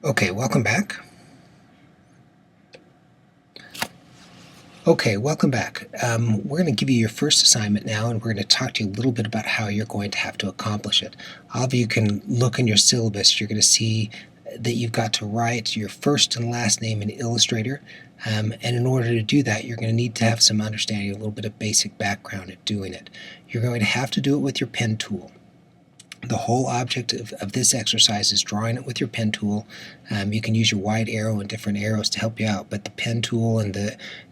Okay, welcome back. We're going to give you your first assignment now, and we're going to talk to you a little bit about how you're going to have to accomplish it. All of you can look in your syllabus. You're going to see that you've got to write your first and last name in Illustrator. And in order to do that, you're going to need to have some understanding, a little bit of basic background at doing it. You're going to have to do it with your pen tool. The whole object of this exercise is drawing it with your pen tool. You can use your wide arrow and different arrows to help you out, but the pen tool and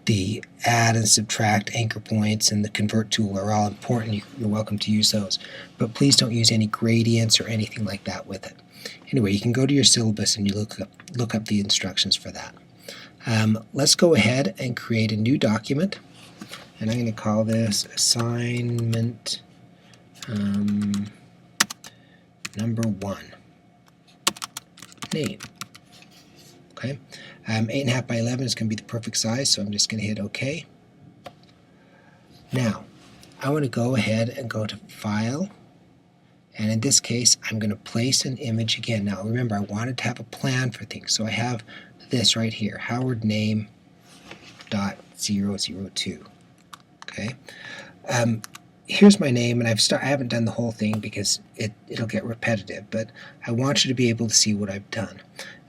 the add and subtract anchor points and the convert tool are all important. You're welcome to use those, but please don't use any gradients or anything like that with it. Anyway, you can go to your syllabus and you look up the instructions for that. Let's go ahead and create a new document, and I'm going to call this assignment number 1, name. Okay, 8.5 by 11 is going to be the perfect size, so I'm just going to hit OK. Now, I want to go ahead and go to File, and in this case, I'm going to place an image again. Now, remember, I wanted to have a plan for things, so I have this right here, Howard name .002. Okay. Here's my name, and I haven't done the whole thing because it'll get repetitive, but I want you to be able to see what I've done.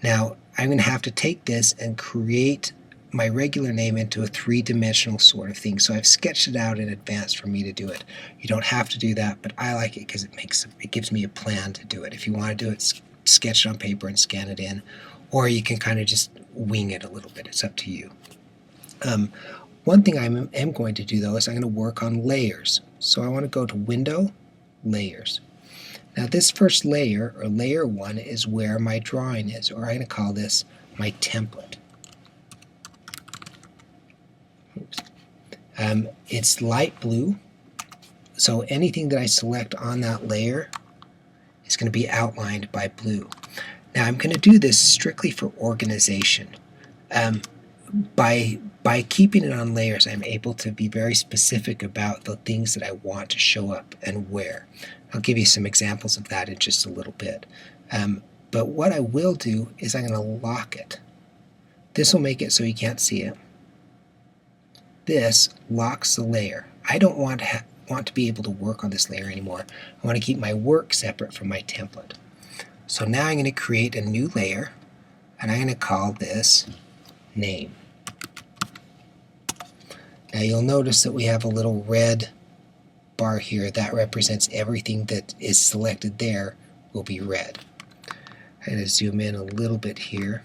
Now, I'm going to have to take this and create my regular name into a three-dimensional sort of thing, so I've sketched it out in advance for me to do it. You don't have to do that, but I like it because it gives me a plan to do it. If you want to do it, sketch it on paper and scan it in, or you can kind of just wing it a little bit. It's up to you. One thing I am going to do, though, is I'm going to work on layers. So I want to go to Window, Layers. Now this first layer, or layer 1, is where my drawing is, or I'm going to call this my template. Oops. It's light blue, so anything that I select on that layer is going to be outlined by blue. Now I'm going to do this strictly for organization. By keeping it on layers, I'm able to be very specific about the things that I want to show up and where. I'll give you some examples of that in just a little bit. But what I will do is I'm going to lock it. This will make it so you can't see it. This locks the layer. I don't want to be able to work on this layer anymore. I want to keep my work separate from my template. So now I'm going to create a new layer, and I'm going to call this Name. Now you'll notice that we have a little red bar here. That represents everything that is selected there will be red. I'm going to zoom in a little bit here.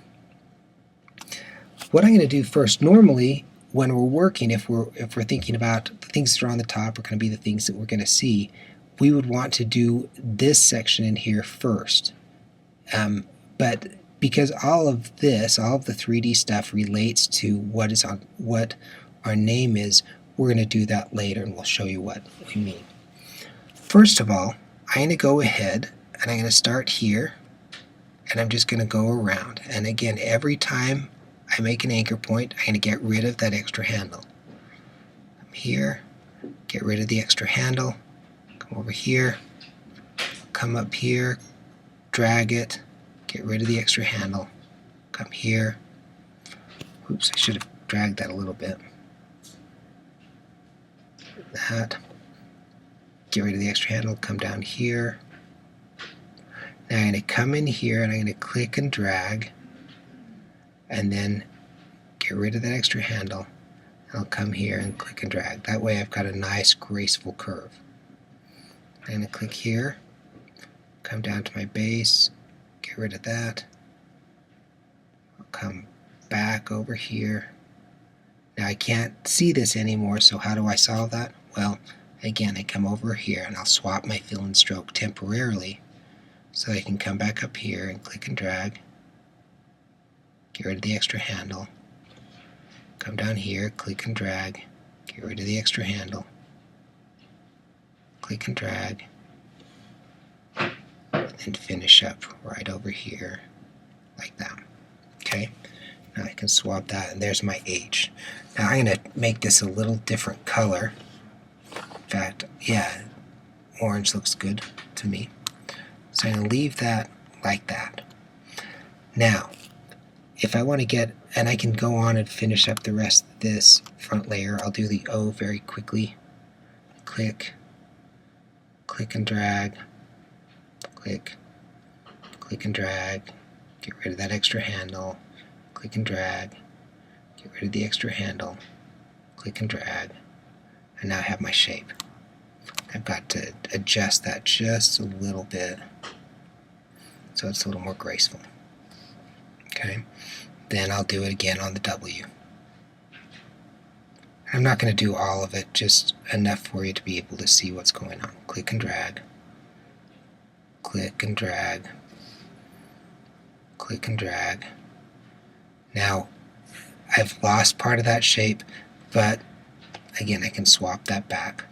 What I'm going to do first, normally when we're working, if we're thinking about the things that are on the top are going to be the things that we're going to see, we would want to do this section in here first. But because all of the 3D stuff relates to what our name is, we're going to do that later, and we'll show you what we mean. First of all, I'm going to go ahead and I'm going to start here, and I'm just going to go around. And again, every time I make an anchor point, I'm going to get rid of that extra handle. Come here, get rid of the extra handle, come over here, come up here, drag it, get rid of the extra handle, come here. Oops, I should have dragged that a little bit. That. Get rid of the extra handle, come down here. Now I'm going to come in here and I'm going to click and drag, and then get rid of that extra handle. I'll come here and click and drag. That way I've got a nice graceful curve. I'm going to click here, come down to my base, get rid of that. I'll come back over here. Now I can't see this anymore, so how do I solve that? Well, again, I come over here and I'll swap my fill and stroke temporarily so I can come back up here and click and drag, get rid of the extra handle, come down here, click and drag, get rid of the extra handle, click and drag, and finish up right over here like that. Okay, now I can swap that, and there's my H. Now I'm going to make this a little different color. In fact, yeah, orange looks good to me. So I'm going to leave that like that. Now, if I want to get, and I can go on and finish up the rest of this front layer, I'll do the O very quickly. Click, click and drag, click, click and drag, get rid of that extra handle, click and drag, get rid of the extra handle, click and drag, and now I have my shape. I've got to adjust that just a little bit so it's a little more graceful. Okay, then I'll do it again on the W. I'm not going to do all of it, just enough for you to be able to see what's going on. Click and drag, click and drag, click and drag. Now, I've lost part of that shape, but again, I can swap that back.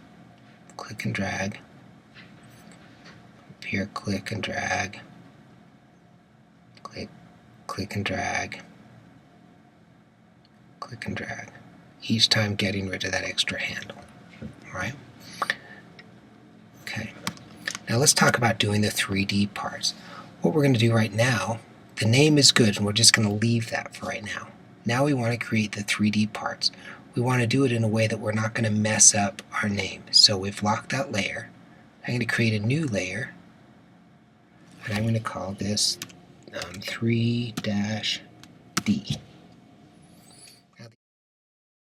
Click and drag. Up here, click and drag. Click, click and drag. Click and drag. Each time getting rid of that extra handle. Alright? Okay. Now let's talk about doing the 3D parts. What we're going to do right now, the name is good, and we're just going to leave that for right now. Now we want to create the 3D parts. We want to do it in a way that we're not going to mess up our name. So we've locked that layer. I'm going to create a new layer, and I'm going to call this 3-D.